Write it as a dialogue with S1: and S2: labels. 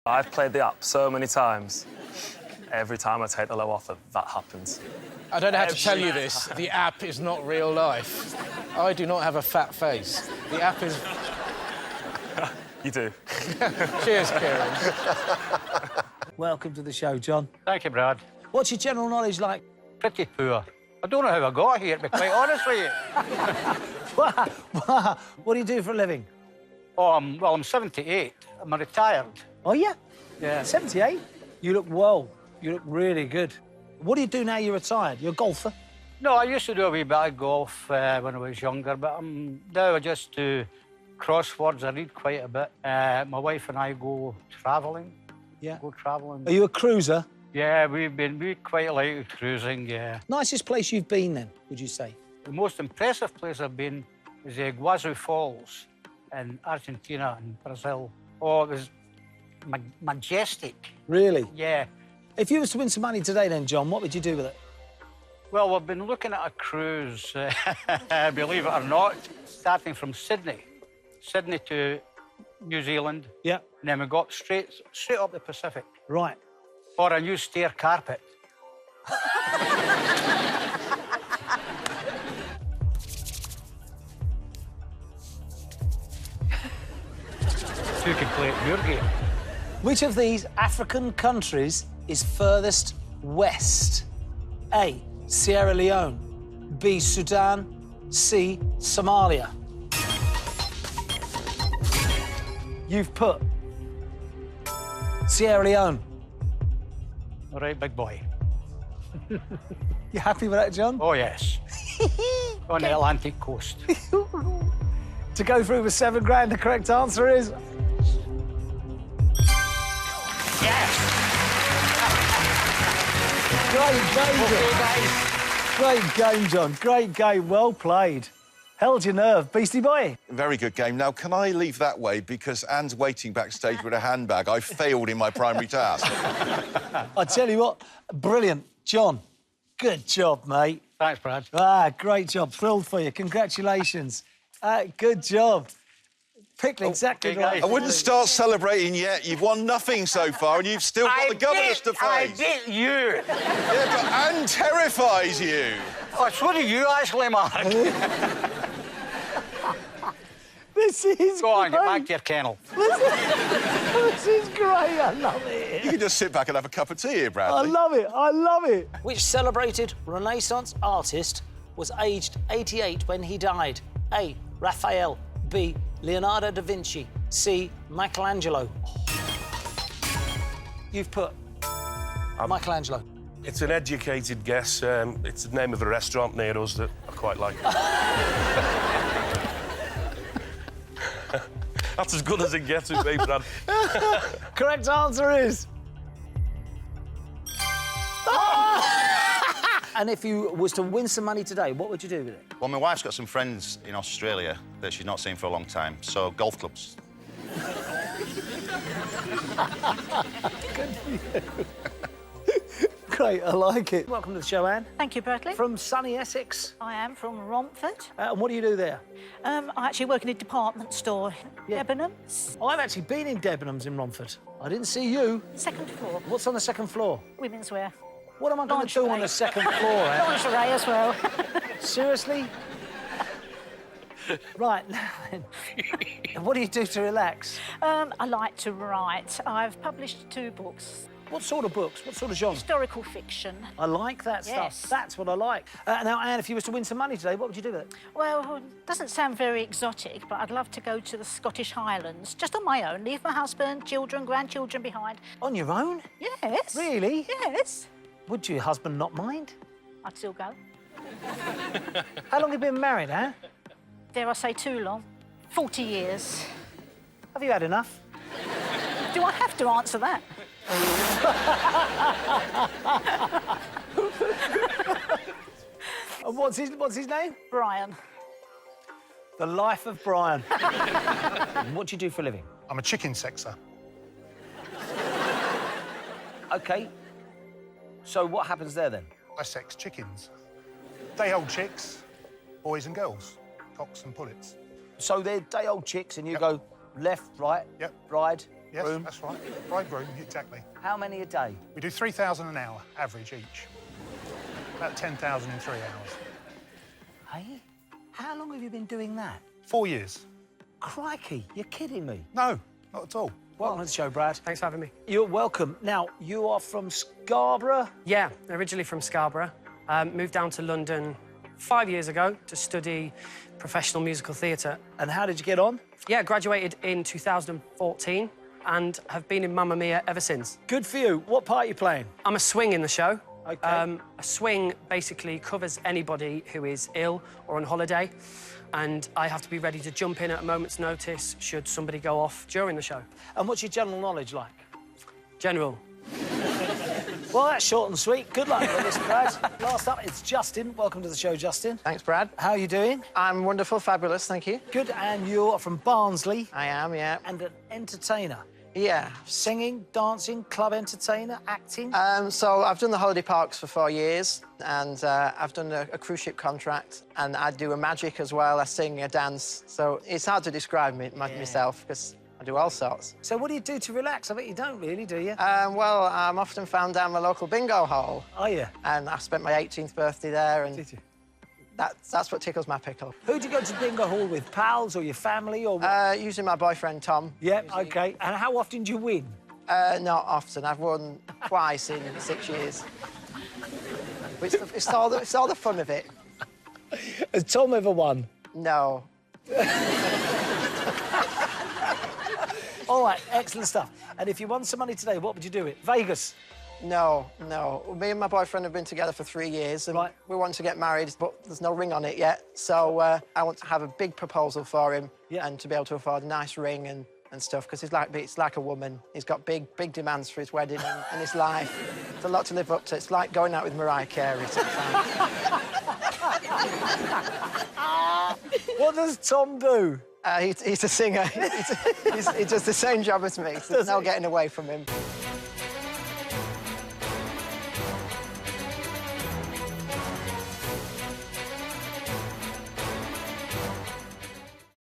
S1: I've played the app so many times. Every time I take the low offer, that happens.
S2: I don't have to tell you this. The app is not real life. I do not have a fat face. The app is...
S1: You do.
S2: Cheers, Kieran.
S3: Welcome to the show, John.
S4: Thank you, Brad.
S3: What's your general knowledge like?
S4: Pretty poor. I don't know how I got here, to be quite honest with you.
S3: What do you do for a living?
S4: Oh, I'm 78. I'm retired.
S3: Oh, yeah?
S4: Yeah.
S3: 78? You look well. You look really good. What do you do now you're retired? You're a golfer?
S4: No, I used to do a wee bit of golf when I was younger, but now I just do crosswords. I read quite a bit. My wife and I go travelling.
S3: Yeah.
S4: Go travelling.
S3: Are you a cruiser?
S4: Yeah, we quite like cruising, yeah.
S3: Nicest place you've been, then, would you say?
S4: The most impressive place I've been is Iguazu Falls in Argentina and Brazil. Oh, it was majestic.
S3: Really?
S4: Yeah.
S3: If you was to win some money today, then, John, what would you do with it?
S4: Well, we've been looking at a cruise, believe it or not, starting from Sydney to New Zealand.
S3: Yeah.
S4: And then we got straight up the Pacific.
S3: Right.
S4: For a new stair carpet. You can play it your game.
S3: Which of these African countries is furthest west? A, Sierra Leone. B, Sudan. C, Somalia. You've put Sierra Leone.
S4: All right, big boy.
S3: You happy with that, John?
S4: Oh, yes. On the Atlantic coast.
S3: To go through with £7 grand, the correct answer is...
S4: Yes!
S3: Great game, John. Great game, John. Great game. Well played. Held your nerve. Beastie boy.
S5: Very good game. Now, can I leave that way because Anne's waiting backstage with a handbag? I failed in my primary task.
S3: I tell you what, brilliant. John, good job, mate.
S4: Thanks, Brad.
S3: Great job. Thrilled for you. Congratulations. Good job. Picked exactly
S4: okay,
S3: right.
S5: I wouldn't start celebrating yet. You've won nothing so far, and you've still got the governors to face.
S4: I beat you.
S5: Yeah, but Anne terrifies you.
S4: Oh, so do you, actually, Mark.
S3: This is
S4: Go on,
S3: great.
S4: get back to your kennel.
S3: This is great. I love it.
S5: You can just sit back and have a cup of tea here, Bradley.
S3: I love it. I love it. Which celebrated Renaissance artist was aged 88 when he died? A, Raphael. B, Leonardo da Vinci. C, Michelangelo. You've put Michelangelo.
S6: It's an educated guess. It's the name of a restaurant near us that I quite like. That's as good as it gets with me, Brad.
S3: Correct answer is... And if you was to win some money today, what would you do with it?
S7: Well, my wife's got some friends in Australia that she's not seen for a long time, so golf clubs.
S3: Good for you. Great, I like it. Welcome to the show, Anne.
S8: Thank you, Bradley.
S3: From sunny Essex.
S8: I am from Romford.
S3: And what do you do there?
S8: I actually work in a department store.
S3: Yeah.
S8: Debenhams.
S3: I've actually been in Debenhams in Romford. I didn't see you.
S8: Second floor.
S3: What's on the second floor?
S8: Women's wear.
S3: What am I going to do on the second floor, Anne?
S8: Lingerie as well.
S3: Seriously? Right, now then. What do you do to relax?
S8: I like to write. I've published 2 books.
S3: What sort of books? What sort of genre?
S8: Historical fiction.
S3: I like that
S8: Yes.
S3: stuff. That's what I like. Now, Anne, if you was to win some money today, what would you do with it?
S8: Well, it doesn't sound very exotic, but I'd love to go to the Scottish Highlands, just on my own, leave my husband, children, grandchildren behind.
S3: On your own?
S8: Yes.
S3: Really?
S8: Yes.
S3: Would your husband not mind?
S8: I'd still go.
S3: How long have you been married, Anne?
S8: Dare I say too long? 40 years.
S3: Have you had enough?
S8: Do I have to answer that?
S3: And what's his name?
S8: Brian.
S3: The life of Brian. What do you do for a living?
S9: I'm a chicken sexer.
S3: OK. So what happens there, then?
S9: I sex chickens. Day-old chicks, boys and girls, cocks and pullets.
S3: So they're day-old chicks and you go left, right,
S9: Yep.
S3: ride,
S9: Yes, that's right. Bridegroom, exactly.
S3: How many a day?
S9: We do 3,000 an hour, average each. About 10,000 in 3 hours.
S3: Hey? How long have you been doing that?
S9: 4 years.
S3: Crikey, you're kidding me.
S9: No, not at all.
S3: Welcome to the show, Brad.
S10: Thanks for having me.
S3: You're welcome. Now, you are from Scarborough?
S10: Yeah, originally from Scarborough. Moved down to London 5 years ago to study professional musical theatre.
S3: And how did you get on?
S10: Yeah, graduated in 2014 and have been in Mamma Mia ever since.
S3: Good for you. What part are you playing?
S10: I'm a swing in the show.
S3: OK.
S10: A swing basically covers anybody who is ill or on holiday, and I have to be ready to jump in at a moment's notice should somebody go off during the show.
S3: And what's your general knowledge like?
S10: General.
S3: Well, that's short and sweet. Good luck with this, Brad. Last up, it's Justin. Welcome to the show, Justin.
S11: Thanks, Brad.
S3: How are you doing?
S11: I'm wonderful, fabulous, thank you.
S3: Good, and you're from Barnsley.
S11: I am, yeah.
S3: And an entertainer.
S11: Yeah.
S3: Singing, dancing, club entertainer, acting?
S11: So I've done the holiday parks for 4 years, and I've done a cruise ship contract, and I do a magic as well. I sing, I dance. So it's hard to describe myself, because I do all sorts.
S3: So what do you do to relax? I bet you don't really, do you?
S11: Well, I'm often found down my local bingo hall.
S3: Are you?
S11: And I spent my 18th birthday there, and
S3: Did you?
S11: that's what tickles my pickle.
S3: Who do you go to bingo hall with? Pals or your family or what?
S11: Usually my boyfriend, Tom.
S3: Yep, OK. And how often do you win?
S11: Not often. I've won twice in 6 years. But it's all the fun of it.
S3: Has Tom ever won?
S11: No.
S3: All right, excellent stuff. And if you won some money today, what would you do with it? Vegas?
S11: No. Me and my boyfriend have been together for 3 years, and we want to get married, but there's no ring on it yet. So I want to have a big proposal for him, and to be able to afford a nice ring and stuff, because it's like a woman. He's got big demands for his wedding and his life. It's a lot to live up to. It's like going out with Mariah Carey sometimes.
S3: What does Tom do?
S11: He's a singer. He does the same job as me, so there's no getting away from him.